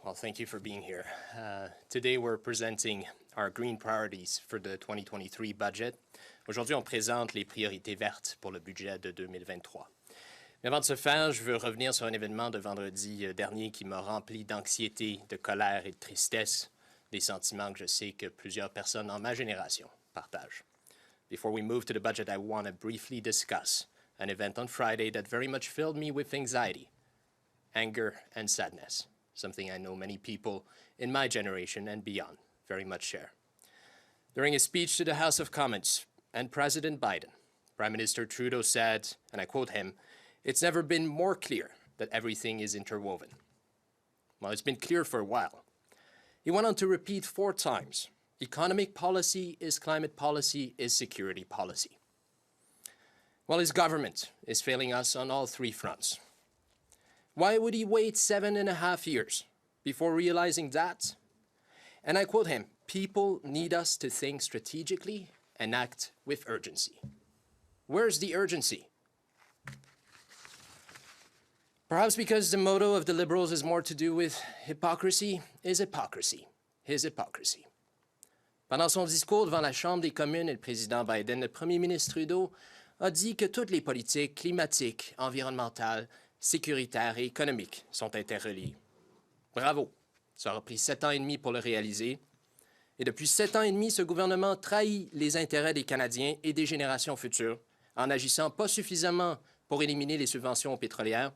Well, thank you for being here. Today, we're presenting our green priorities for the 2023 budget. Aujourd'hui, on présente les priorités vertes pour le budget de 2023. Mais avant de se faire, je veux revenir sur un événement de vendredi dernier qui m'a rempli d'anxiété, de colère et de tristesse, des sentiments que je sais que plusieurs personnes en ma génération partagent. Before we move to the budget, I want to briefly discuss an event on Friday that very much filled me with anxiety, anger, and sadness, something I know many people in my generation and beyond very much share. During a speech to the House of Commons and President Biden, Prime Minister Trudeau said, and I quote him, "It's never been more clear that everything is interwoven." Well, it's been clear for a while. He went on to repeat 4 times, economic policy is climate policy is security policy. Well, his government is failing us on all 3 fronts. Why would he wait 7.5 years before realizing that? And I quote him, "People need us to think strategically and act with urgency." Where's the urgency? Perhaps because the motto of the Liberals is more to do with hypocrisy is hypocrisy, his hypocrisy. Pendant son discours devant la Chambre des communes et le président Biden, le premier ministre Trudeau a dit que toutes les politiques climatiques, environnementales, sécuritaires et économiques sont interreliées. Bravo! Ça aura pris 7 ans et demi pour le réaliser. Et depuis 7 ans et demi, ce gouvernement trahit les intérêts des Canadiens et des générations futures en n'agissant pas suffisamment pour éliminer les subventions pétrolières,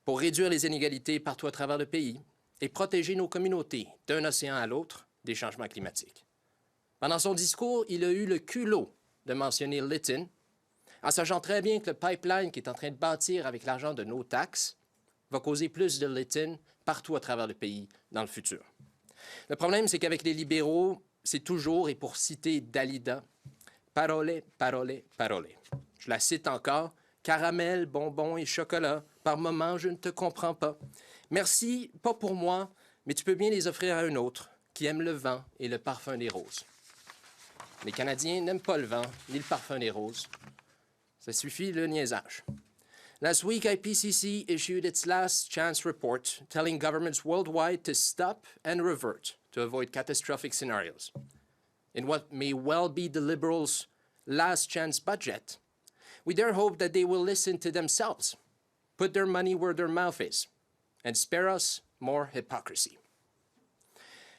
pour réduire les inégalités partout à travers le pays et protéger nos communautés d'un océan à l'autre des changements climatiques. Pendant son discours, il a eu le culot de mentionner Lytton, en sachant très bien que le pipeline qu'il est en train de bâtir avec l'argent de nos taxes va causer plus de Lytton partout à travers le pays dans le futur. Le problème, c'est qu'avec les libéraux, c'est toujours, et pour citer Dalida, « parole, parole, parole ». Je la cite encore, « caramel, bonbons et chocolat, par moments, je ne te comprends pas. Merci, pas pour moi, mais tu peux bien les offrir à un autre qui aime le vent et le parfum des roses. » Les Canadiens n'aiment pas le vent ni le parfum des roses. Ça suffit le niaisage. Last week, IPCC issued its last chance report telling governments worldwide to stop and revert to avoid catastrophic scenarios. In what may well be the Liberals' last chance budget, we dare hope that they will listen to themselves, put their money where their mouth is, and spare us more hypocrisy.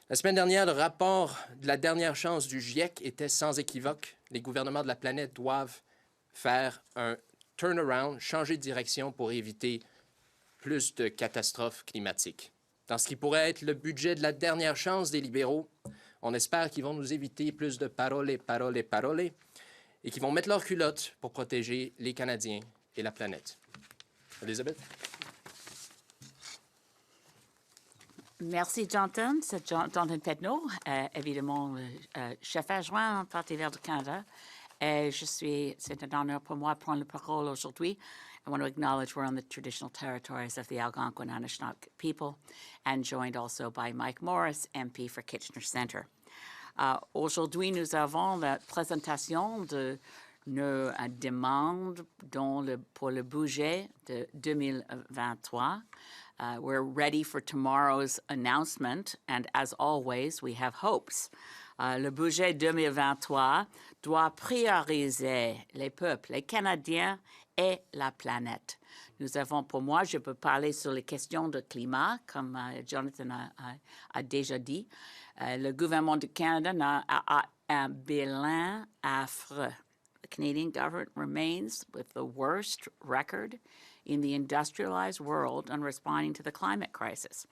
La semaine dernière, le rapport de la dernière chance du GIEC était sans équivoque. Les gouvernements de la planète doivent faire un turnaround, changer de direction pour éviter plus de catastrophes climatiques. Dans ce qui pourrait être le budget de la dernière chance des libéraux, on espère qu'ils vont nous éviter plus de parole, parole, parole et qu'ils vont mettre leur culotte pour protéger les Canadiens et la planète. Elisabeth? Merci, Jonathan. C'est Jonathan Pedneault, évidemment, chef adjoint en Parti vert du Canada. C'est un honneur pour moi de prendre la parole aujourd'hui. I want to acknowledge we're on the traditional territories of the Algonquin Anishinaabe people and joined also by Mike Morrice, MP for Kitchener Centre. Aujourd'hui, nous avons la présentation de nos demandes pour le budget de 2023. We're ready for tomorrow's announcement, and as always, we have hopes. Le budget 2023 doit prioriser les peuples, les Canadiens et la planète. Nous avons, pour moi, je peux parler sur les questions de climat, comme Jonathan a déjà dit. Le gouvernement du Canada a un bilan affreux. The Canadian government remains with the worst record in the industrialized world on responding to the climate crisis.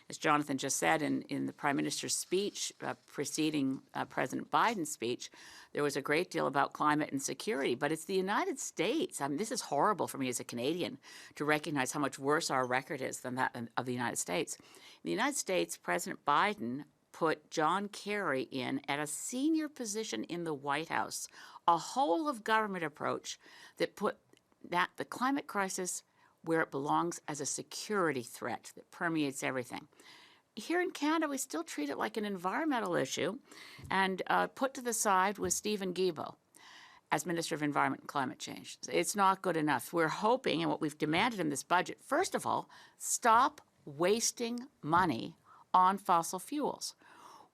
As Jonathan just said in the Prime Minister's speech preceding President Biden's speech, there was a great deal about climate and security, but it's the United States. I mean, this is horrible for me as a Canadian to recognize how much worse our record is than that of the United States. In the United States, President Biden put John Kerry in at a senior position in the White House, a whole-of-government approach that put the climate crisis where it belongs as a security threat that permeates everything. Here in Canada, we still treat it like an environmental issue and put to the side with Stephen Guilbeault as Minister of Environment and Climate Change. It's not good enough. We're hoping, and what we've demanded in this budget, first of all, stop wasting money on fossil fuels.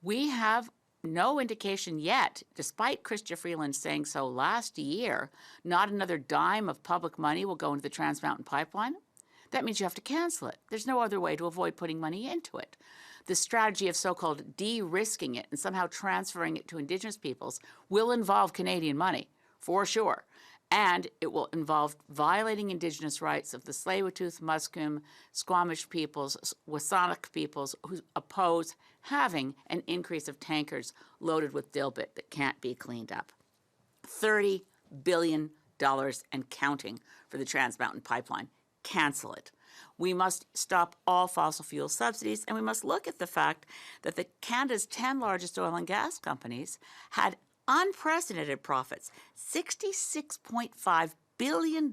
We have no indication yet, despite Chrystia Freeland saying so last year, not another dime of public money will go into the Trans Mountain Pipeline. That means you have to cancel it. There's no other way to avoid putting money into it. The strategy of so-called de-risking it and somehow transferring it to Indigenous peoples will involve Canadian money, for sure. And it will involve violating Indigenous rights of the Tsleil-Waututh, Musqueam, Squamish peoples, Wasanic peoples who oppose having an increase of tankers loaded with dilbit that can't be cleaned up. $30 billion and counting for the Trans Mountain Pipeline. Cancel it. We must stop all fossil fuel subsidies, and we must look at the fact that Canada's 10 largest oil and gas companies had unprecedented profits, $66.5 billion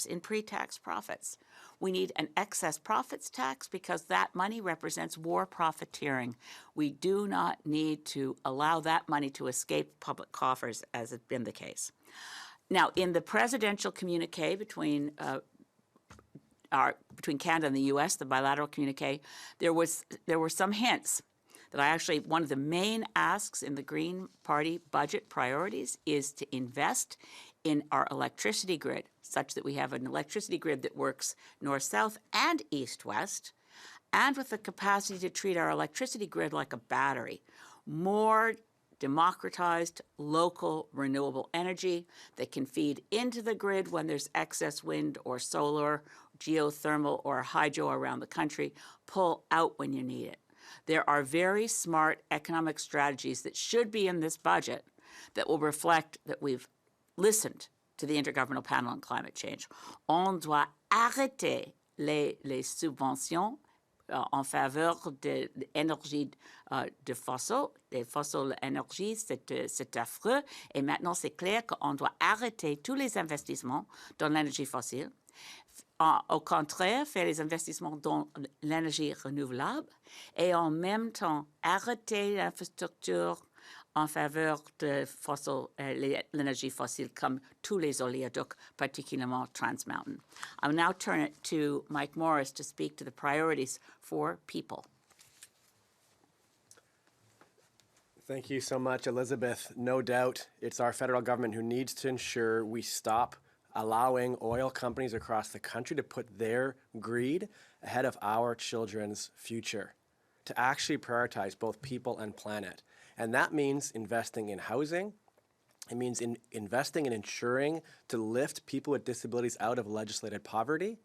in pre-tax profits. We need an excess profits tax because that money represents war profiteering. We do not need to allow that money to escape public coffers, as has been the case. Now, in the presidential communique between Canada and the U.S., the bilateral communique, there were some hints that one of the main asks in the Green Party budget priorities is to invest in our electricity grid, such that we have an electricity grid that works north-south and east-west, and with the capacity to treat our electricity grid like a battery. More democratized, local, renewable energy that can feed into the grid when there's excess wind or solar, geothermal, or hydro around the country, pull out when you need it. There are very smart economic strategies that should be in this budget that will reflect that we've listened to the Intergovernmental Panel on Climate Change. On doit arrêter les subventions en faveur de l'énergie des fossiles énergies, c'est affreux. Et maintenant, c'est clair qu'on doit arrêter tous les investissements dans l'énergie fossile. Au contraire, faire les investissements dans l'énergie renouvelable et en même temps arrêter l'infrastructure en faveur de l'énergie fossile comme tous les oléoducs, particulièrement Trans Mountain. I will now turn it to Mike Morrice to speak to the priorities for people. Thank you so much, Elizabeth. No doubt it's our federal government who needs to ensure we stop allowing oil companies across the country to put their greed ahead of our children's future, to actually prioritize both people and planet. And that means investing in housing. It means investing in ensuring to lift people with disabilities out of legislated poverty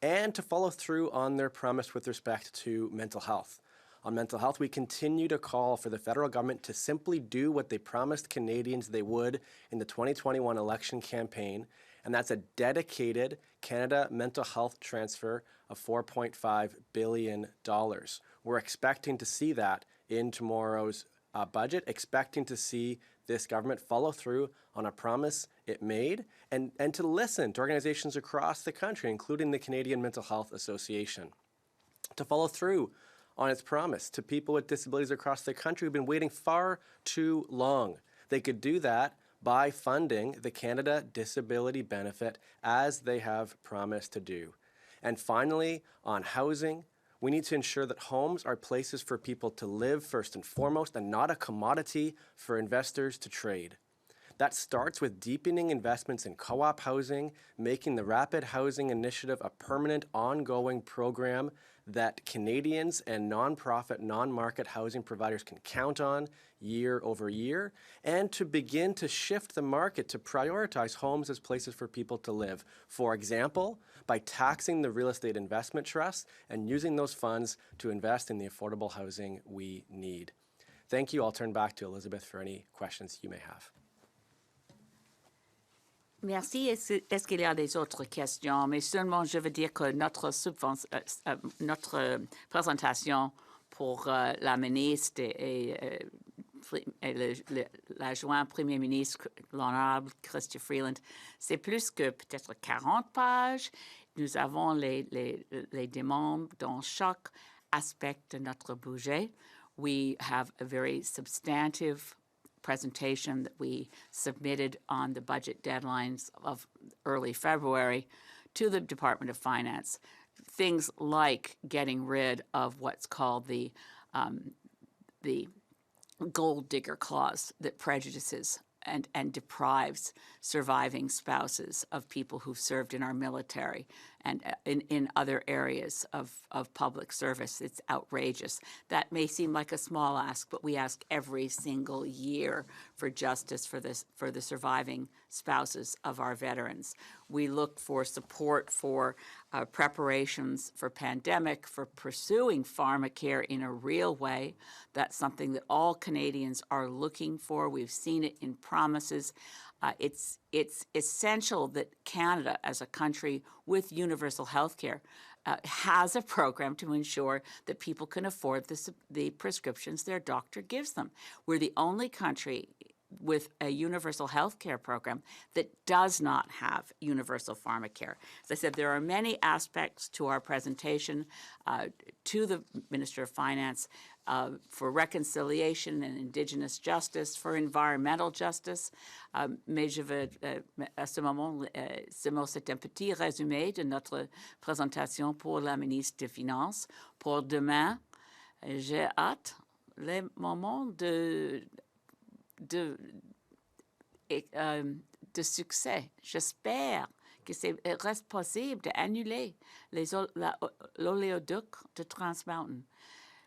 and to follow through on their promise with respect to mental health. On mental health, we continue to call for the federal government to simply do what they promised Canadians they would in the 2021 election campaign, and that's a dedicated Canada mental health transfer of $4.5 billion. We're expecting to see that in tomorrow's budget, expecting to see this government follow through on a promise it made and to listen to organizations across the country, including the Canadian Mental Health Association, to follow through on its promise to people with disabilities across the country who've been waiting far too long. They could do that by funding the Canada Disability Benefit as they have promised to do. And finally, on housing, we need to ensure that homes are places for people to live first and foremost and not a commodity for investors to trade. That starts with deepening investments in co-op housing, making the Rapid Housing Initiative a permanent, ongoing program that Canadians and nonprofit, non-market housing providers can count on year over year, and to begin to shift the market to prioritize homes as places for people to live. For example, by taxing the real estate investment trusts and using those funds to invest in the affordable housing we need. Thank you. I'll turn back to Elizabeth for any questions you may have. Merci. Est-ce qu'il y a des autres questions? Mais seulement, je veux dire que notre présentation pour la ministre et l'adjoint Premier ministre, l'honorable Chrystia Freeland, c'est plus que peut-être 40 pages. Nous avons les demandes dans chaque aspect de notre budget. We have a very substantive presentation that we submitted on the budget deadlines of early February to the Department of Finance. Things like getting rid of what's called the the gold digger clause that prejudices and deprives surviving spouses of people who've served in our military and in other areas of public service. It's outrageous. That may seem like a small ask, but we ask every single year for justice for the surviving spouses of our veterans. We look for support for preparations for pandemic, for pursuing pharmacare in a real way. That's something that all Canadians are looking for. We've seen it in promises. It's essential that Canada, as a country with universal health care, has a program to ensure that people can afford the prescriptions their doctor gives them. We're the only country with a universal health care program that does not have universal pharmacare. As I said, there are many aspects to our presentation to the Minister of Finance for reconciliation and Indigenous justice, for environmental justice. Mais je veux, à ce moment, c'est un petit résumé de notre présentation pour la ministre des Finances. Pour demain, j'ai hâte le moment de succès. J'espère que c'est reste possible d'annuler l'oléoduc de Trans Mountain.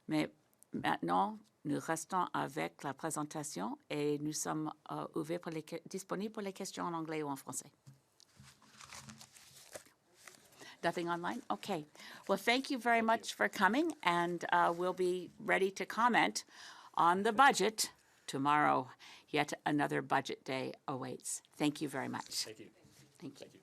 Mais maintenant, nous restons avec la présentation et nous sommes ouverts disponibles pour les questions en anglais ou en français. Nothing online? Okay. Well, thank you very much for coming, and we'll be ready to comment on the budget tomorrow. Yet another budget day awaits. Thank you very much. Thank you. Thank you. Thank you.